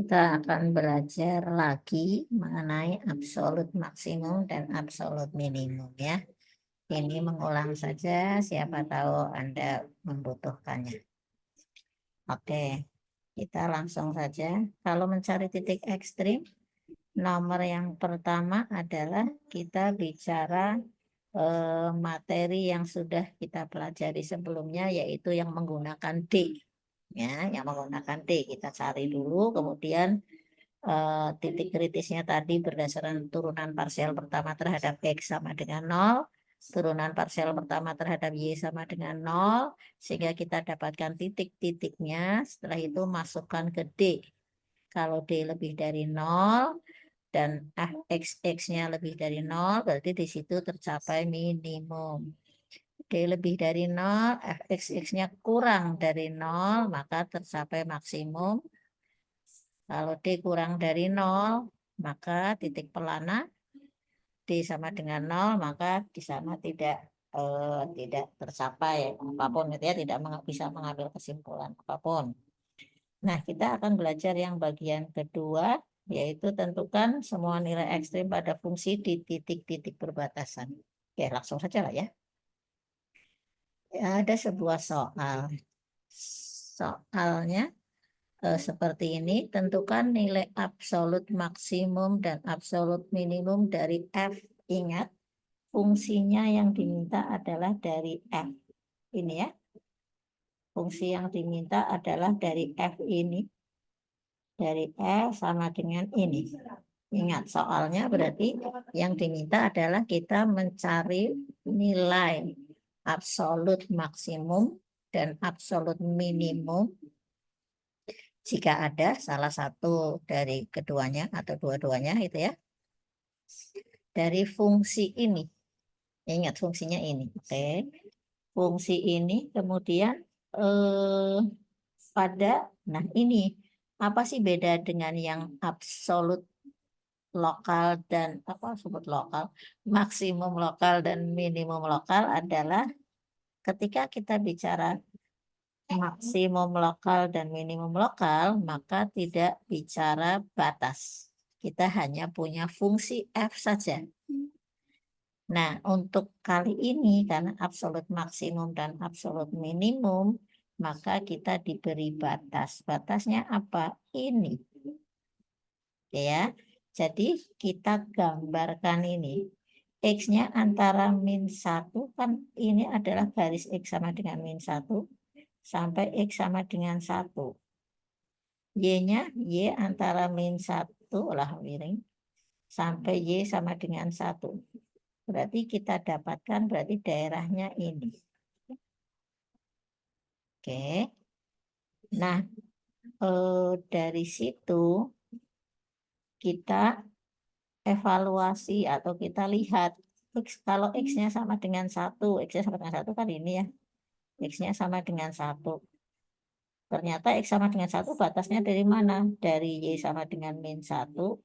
Kita akan belajar lagi mengenai absolut maksimum dan absolut minimum ya. Ini mengulang saja, siapa tahu Anda membutuhkannya. Oke, kita langsung saja. Kalau mencari titik ekstrim, nomor yang pertama adalah kita bicara materi yang sudah kita pelajari sebelumnya, yaitu yang menggunakan D. Ya, yang menggunakan D kita cari dulu, kemudian titik kritisnya tadi berdasarkan turunan parsial pertama terhadap X sama dengan 0, turunan parsial pertama terhadap Y sama dengan 0, sehingga kita dapatkan titik-titiknya. Setelah itu masukkan ke D. Kalau D lebih dari 0 dan X-nya lebih dari 0, berarti di situ tercapai minimum. D lebih dari 0, X-nya kurang dari 0, maka tercapai maksimum. Kalau D kurang dari 0, maka titik pelana D sama dengan 0, maka di sana tidak tercapai apapun, gitu ya, tidak bisa mengambil kesimpulan apapun. Nah, kita akan belajar yang bagian kedua, yaitu tentukan semua nilai ekstrim pada fungsi di titik-titik perbatasan. Oke, langsung saja lah ya. Ada sebuah soal. Soalnya seperti ini, tentukan nilai absolut maksimum dan absolut minimum dari F. Ingat, fungsinya yang diminta adalah dari F. Ini ya, fungsi yang diminta adalah dari F ini. Dari F sama dengan ini. Ingat, soalnya berarti yang diminta adalah kita mencari nilai absolut maksimum dan absolut minimum jika ada salah satu dari keduanya atau dua-duanya itu ya, dari fungsi ini. Ingat fungsinya ini. Oke. Fungsi ini kemudian nah ini apa sih beda dengan yang absolut lokal dan maksimum lokal dan minimum lokal adalah ketika kita bicara maksimum lokal dan minimum lokal, maka tidak bicara batas. Kita hanya punya fungsi F saja. Nah, untuk kali ini, karena absolut maksimum dan absolut minimum, maka kita diberi batas. Batasnya apa? Ini. Ya, jadi kita gambarkan ini. X-nya antara -1, kan ini adalah garis X sama dengan -1, sampai X sama dengan 1. Y-nya, Y antara -1 lah miring, sampai Y sama dengan 1. Berarti kita dapatkan berarti daerahnya ini. Oke. Nah, dari situ kita evaluasi atau kita lihat kalau X-nya sama dengan 1, X-nya sama dengan 1 kan ini ya. X-nya sama dengan 1. Ternyata X sama dengan 1 batasnya dari mana? Dari Y sama dengan -1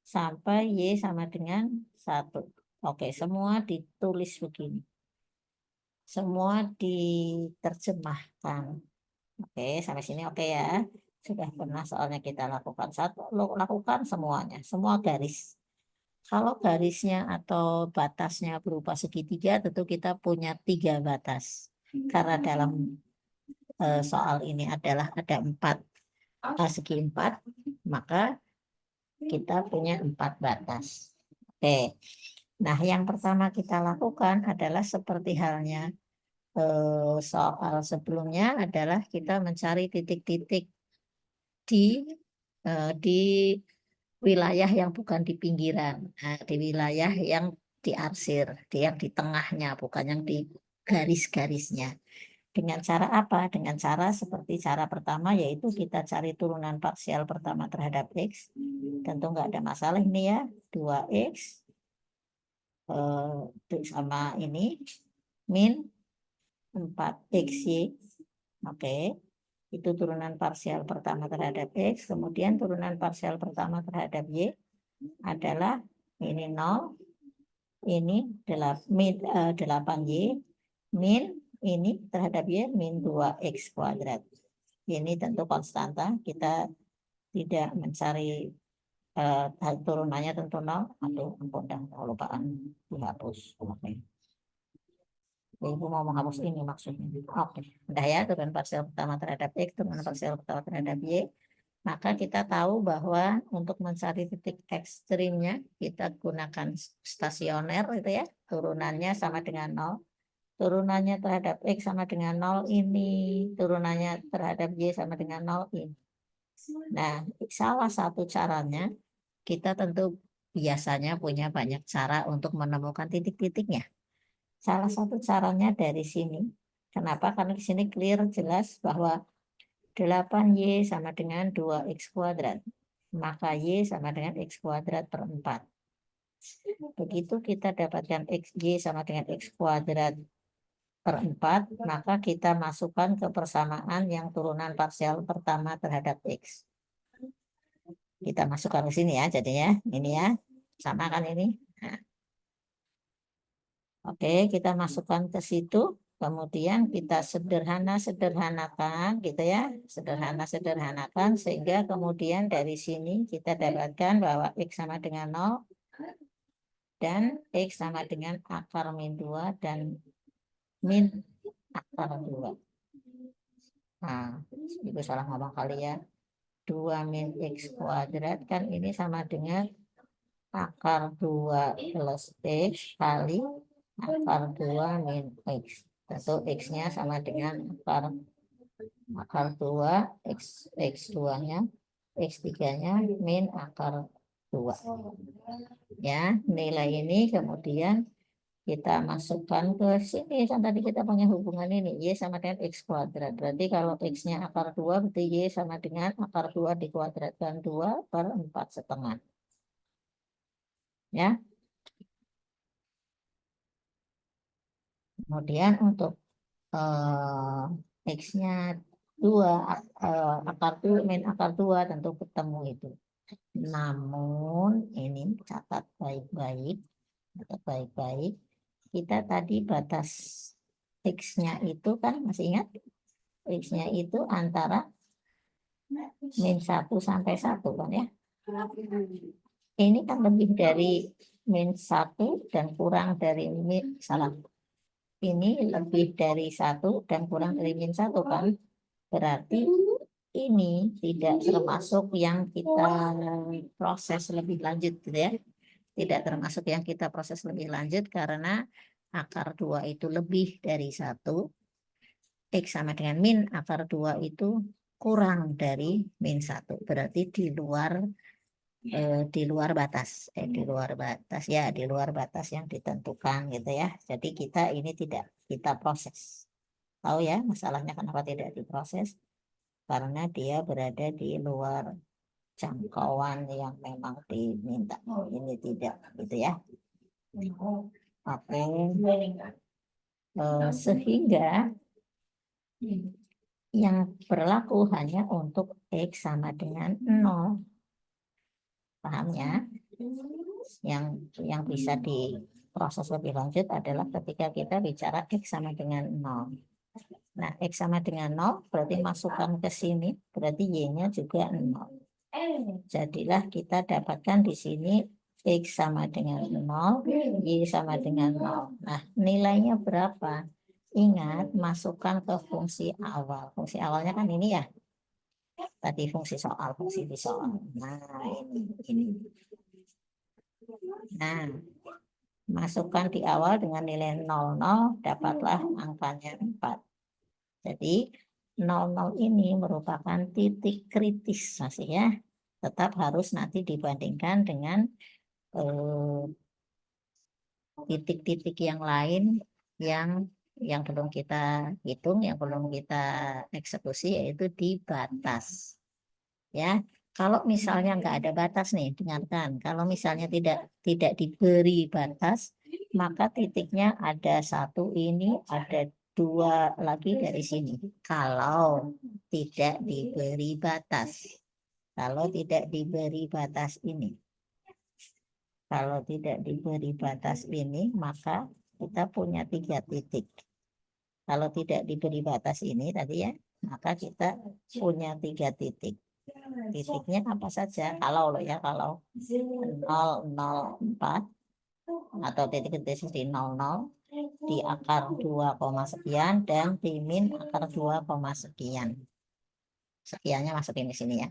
sampai Y sama dengan 1. Oke, semua ditulis begini. Semua diterjemahkan. Oke, sampai sini oke ya. Sudah pernah soalnya kita lakukan. Lakukan semuanya, semua garis. Kalau garisnya atau batasnya berupa segitiga, tentu kita punya 3 batas. Karena dalam soal ini adalah ada 4 segi 4, maka kita punya 4 batas. Oke. Nah, yang pertama kita lakukan adalah seperti halnya soal sebelumnya adalah kita mencari titik-titik di wilayah yang bukan di pinggiran. Nah, di wilayah yang diarsir, yang di tengahnya, bukan yang di garis-garisnya. Dengan cara apa? Dengan cara seperti cara pertama, yaitu kita cari turunan parsial pertama terhadap X. Tentu nggak ada masalah ini ya, 2X sama ini, min 4XY. Oke, itu turunan parsial pertama terhadap X. Kemudian turunan parsial pertama terhadap Y adalah ini 0, ini 8Y, min ini terhadap Y min 2X kuadrat. Ini tentu konstanta, kita tidak mencari turunannya tentu 0. Aduh, ampun dah, kelupaan dihapus. Oke. Ibu mau menghapus ini maksudnya. Oke, udah ya, turunan parsial pertama terhadap X, turunan parsial pertama terhadap Y. Maka kita tahu bahwa untuk mencari titik ekstrimnya, kita gunakan stasioner itu ya, turunannya sama dengan 0. Turunannya terhadap X sama dengan 0 ini, turunannya terhadap Y sama dengan 0 ini. Nah, salah satu caranya, kita tentu biasanya punya banyak cara untuk menemukan titik-titiknya. Salah satu caranya dari sini. Kenapa? Karena di sini clear jelas bahwa 8Y sama dengan 2X kuadrat. Maka Y sama dengan X kuadrat per 4. Begitu kita dapatkan XY sama dengan X kuadrat per 4, maka kita masukkan ke persamaan yang turunan parsial pertama terhadap X. Kita masukkan ke sini ya, jadinya ini ya, sama kan ini. Nah. Oke, kita masukkan ke situ, kemudian kita sederhanakan gitu ya, sederhanakan sehingga kemudian dari sini kita dapatkan bahwa X sama dengan 0 dan X sama dengan akar min 2 dan min akar 2. Nah, itu salah ngomong kali ya. 2 min X kuadrat kan ini sama dengan akar 2 plus X kali akar 2 min X. Tentu X-nya sama dengan akar 2, X2-nya, X3-nya min akar 2. Ya, nilai ini kemudian kita masukkan ke sini. Kan tadi kita punya hubungan ini, Y sama dengan X kuadrat. Berarti kalau X-nya akar 2, berarti Y sama dengan akar 2 dikuadratkan 2 per 4,5. Ya. Kemudian untuk X-nya 2, akar 2 min akar 2 tentu ketemu itu. Namun ini catat baik-baik, kita tadi batas X-nya itu kan masih ingat? X-nya itu antara min 1 sampai 1 kan ya. Ini kan lebih dari min 1 dan kurang dari min, salah. Ini lebih dari 1 dan kurang dari min 1 kan. Berarti ini tidak termasuk yang kita proses lebih lanjut gitu ya. Tidak termasuk yang kita proses lebih lanjut karena akar 2 itu lebih dari 1. X sama dengan min akar 2 itu kurang dari min 1. Berarti di luar batas. Di luar batas yang ditentukan gitu ya. Jadi kita ini tidak kita proses. Tahu ya masalahnya kenapa tidak diproses? Karena dia berada di luar jangkauan yang memang diminta. Ini tidak gitu ya. Oke. Sehingga yang berlaku hanya untuk X sama dengan 0. Paham ya? Yang bisa diproses lebih lanjut adalah ketika kita bicara X sama dengan 0. Nah, X sama dengan 0 berarti masukkan ke sini, berarti Y-nya juga 0. Jadilah kita dapatkan di sini X sama dengan 0, Y sama dengan 0. Nah, nilainya berapa? Ingat, masukkan ke fungsi awal. Fungsi awalnya kan ini ya. Tadi fungsi di soal. Nah, ini. Nah, masukkan di awal dengan nilai 00, dapatlah angkanya 4. Jadi 00 ini merupakan titik kritis masih ya. Tetap harus nanti dibandingkan dengan titik-titik yang lain yang belum kita hitung, yang belum kita eksekusi, yaitu di batas. Ya, kalau misalnya nggak ada batas nih, dengarkan. Kalau misalnya tidak diberi batas, maka titiknya ada 1 ini, ada 2 lagi dari sini. Kalau tidak diberi batas, kalau tidak diberi batas ini, maka kita punya 3 titik. Kalau tidak diberi batas ini tadi ya, maka kita punya 3 titik. Titiknya apa saja? Kalau lo ya, kalau 0,04 atau titik-titik di 00 di akar 2, sekian dan di min akar 2, sekian. Sekiannya masukin di sini ya.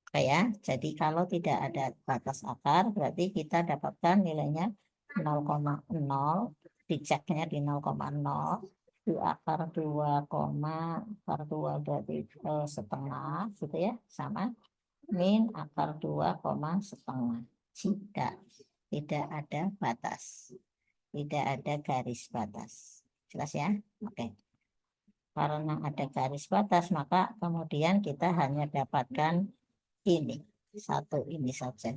Oke ya. Jadi kalau tidak ada batas akar berarti kita dapatkan nilainya 0,0, diceknya di 0,0 di akar 2, akar 2 berarti setengah gitu ya, sama min akar 2, setengah. Tidak ada batas, tidak ada garis batas. Jelas ya? Oke. Karena ada garis batas maka kemudian kita hanya dapatkan ini satu ini saja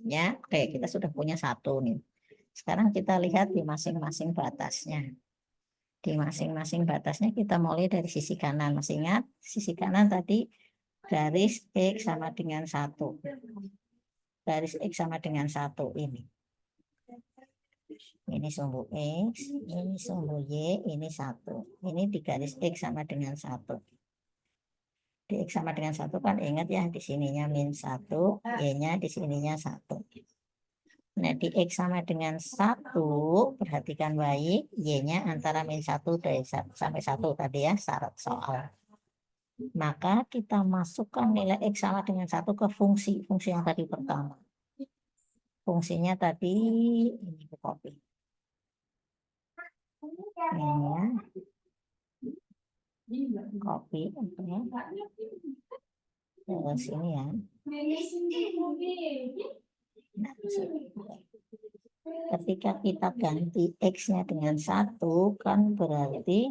ya. Oke, kita sudah punya satu nih. Sekarang kita lihat di masing-masing batasnya. Di masing-masing batasnya kita mulai dari sisi kanan. Masih ingat sisi kanan tadi garis X sama dengan 1. Garis X sama dengan 1 ini. Ini sumbu X, ini sumbu Y, ini 1. Ini di garis X sama dengan 1. Di X sama dengan 1 kan ingat ya, di sininya min 1, Y-nya di sininya 1. Nah, di X sama dengan 1, perhatikan baik, Y-nya antara min 1 sampai 1 tadi ya, syarat soal. Maka kita masukkan nilai X sama dengan 1 ke fungsi yang tadi pertama. Fungsinya tadi, ini copy. Ini ya. Copy, sini ya. Nah, ketika kita ganti X-nya dengan 1 kan berarti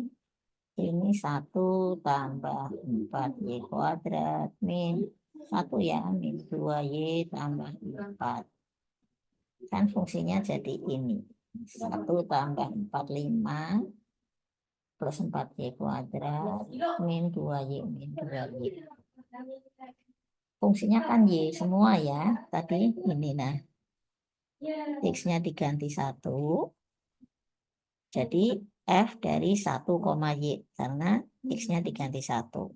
ini 1 tambah 4Y kuadrat min 1 ya, min 2Y tambah 4. Kan fungsinya jadi ini 1 tambah 45 plus 4Y kuadrat min 2Y min 2Y. Fungsinya kan Y semua ya tadi ini. Nah, X-nya diganti 1 jadi F dari 1, Y karena X-nya diganti 1.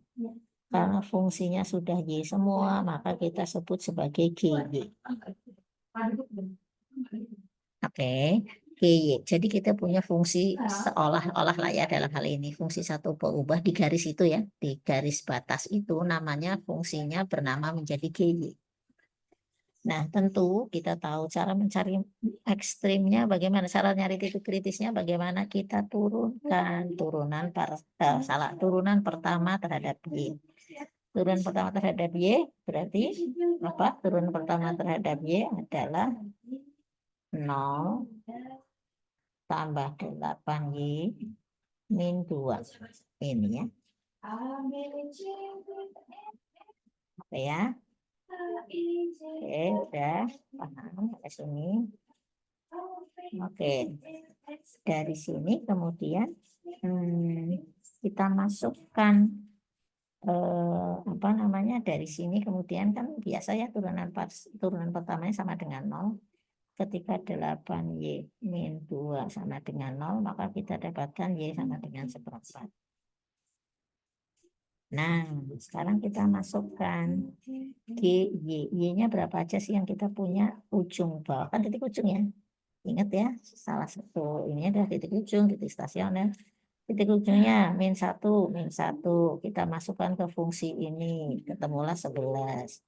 Karena fungsinya sudah Y semua maka kita sebut sebagai GY. Oke, GY. Jadi kita punya fungsi seolah-olah lah ya dalam hal ini. Fungsi satu berubah di garis itu ya. Di garis batas itu namanya fungsinya bernama menjadi GY. Nah, tentu kita tahu cara mencari ekstrimnya bagaimana, cara nyari titik kritisnya bagaimana kita turunkan turunan pertama terhadap Y. Turunan pertama terhadap Y berarti apa? Turunan pertama terhadap Y adalah 0 tambah 8Y min 2. Ini ya. Oke ya. Oke, udah paham ke sini. Oke, dari sini kemudian kita masukkan apa namanya, dari sini kemudian kan biasa ya turunan pertamanya sama dengan 0. Ketika 8Y min 2 sama dengan 0 maka kita dapatkan Y sama dengan 1/4. Nah, sekarang kita masukkan Y-nya berapa aja sih yang kita punya? Ujung bawah, kan titik ujung ya. Ingat ya, salah satu ini adalah titik ujung, titik stasioner. Titik ujungnya min 1, kita masukkan ke fungsi ini, ketemulah 11.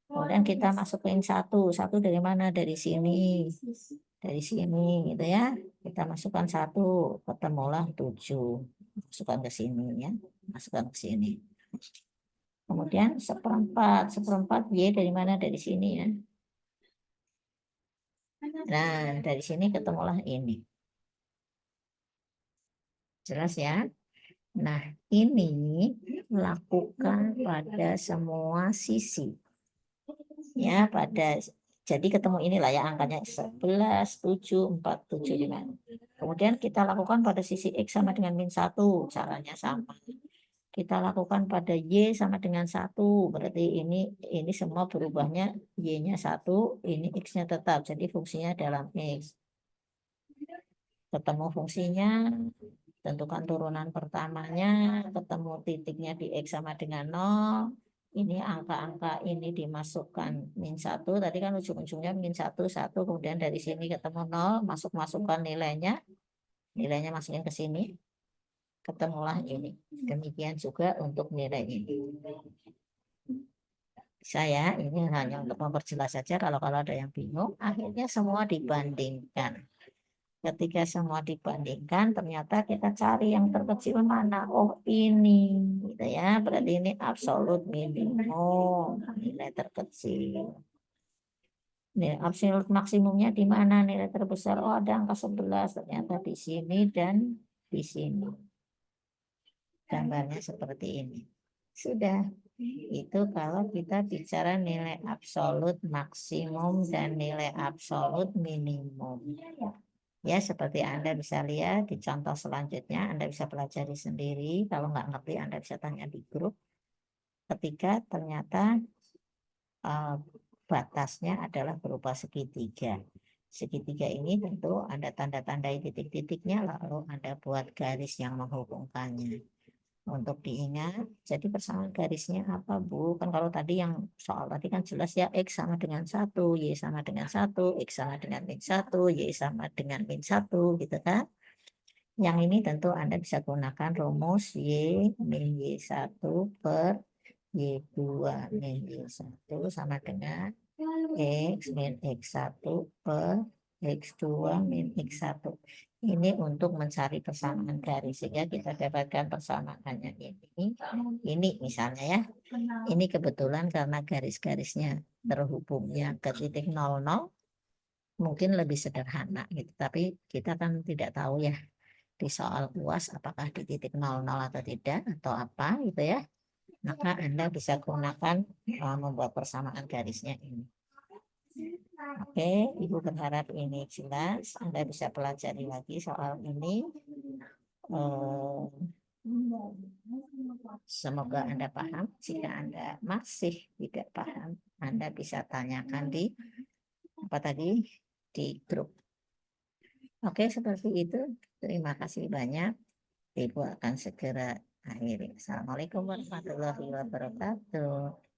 Kemudian kita masukin 1 dari mana? Dari sini gitu ya. Kita masukkan 1, ketemulah 7. Masukkan ke sini ya, masukkan ke sini. Kemudian 1/4 Y dari mana? Dari sini ya. Nah, dari sini ketemulah ini. Jelas ya? Nah, ini lakukan pada semua sisi. Ya, jadi ketemu inilah ya angkanya 11, 7, 4, 7, 5. Kemudian kita lakukan pada sisi X sama dengan min 1, caranya sama. Kita lakukan pada Y sama dengan 1, berarti ini semua berubahnya Y-nya 1, ini X-nya tetap, jadi fungsinya dalam X. Ketemu fungsinya, Tentukan turunan pertamanya, ketemu titiknya di X sama dengan 0. Ini angka-angka ini dimasukkan min 1. Tadi kan ujung-ujungnya min 1, 1. Kemudian dari sini ketemu 0, masukkan nilainya. Nilainya masukin ke sini. Ketemulah ini. Demikian juga untuk nilai ini. Saya ini hanya untuk memperjelas saja, kalau ada yang bingung, akhirnya semua dibandingkan. Ketika semua dibandingkan, ternyata kita cari yang terkecil mana. Oh, ini, gitu ya. Berarti ini absolut minimum, nilai terkecil. Nilai absolut maksimumnya di mana? Nilai terbesar. Oh, ada angka 11. Ternyata di sini dan di sini. Gambarnya seperti ini. Sudah. Itu kalau kita bicara nilai absolut maksimum dan nilai absolut minimum. Ya, seperti Anda bisa lihat di contoh selanjutnya, Anda bisa pelajari sendiri. Kalau nggak ngerti, Anda bisa tanya di grup. Ketika ternyata batasnya adalah berupa segitiga. Segitiga ini tentu Anda tanda-tandai titik-titiknya, lalu Anda buat garis yang menghubungkannya. Untuk diingat, jadi persamaan garisnya apa, Bu? Kan kalau tadi yang soal tadi kan jelas ya, X sama dengan 1, Y sama dengan 1, X sama dengan min 1, Y sama dengan min 1, gitu kan? Yang ini tentu Anda bisa gunakan rumus Y min Y1 per Y2 min Y1 sama dengan X min X1 per X2 min X1. Ini untuk mencari persamaan garis, sehingga kita dapatkan persamaannya ini misalnya ya. Ini kebetulan karena garis-garisnya terhubungnya ke titik 00, mungkin lebih sederhana gitu. Tapi kita kan tidak tahu ya di soal UAS apakah di titik 00 atau tidak atau apa gitu ya. Maka Anda bisa gunakan membuat persamaan garisnya ini. Oke, Ibu berharap ini jelas. Anda bisa pelajari lagi soal ini. Semoga Anda paham. Jika Anda masih tidak paham, Anda bisa tanyakan di apa tadi di grup. Oke, seperti itu. Terima kasih banyak. Ibu akan segera akhiri. Assalamualaikum warahmatullahi wabarakatuh.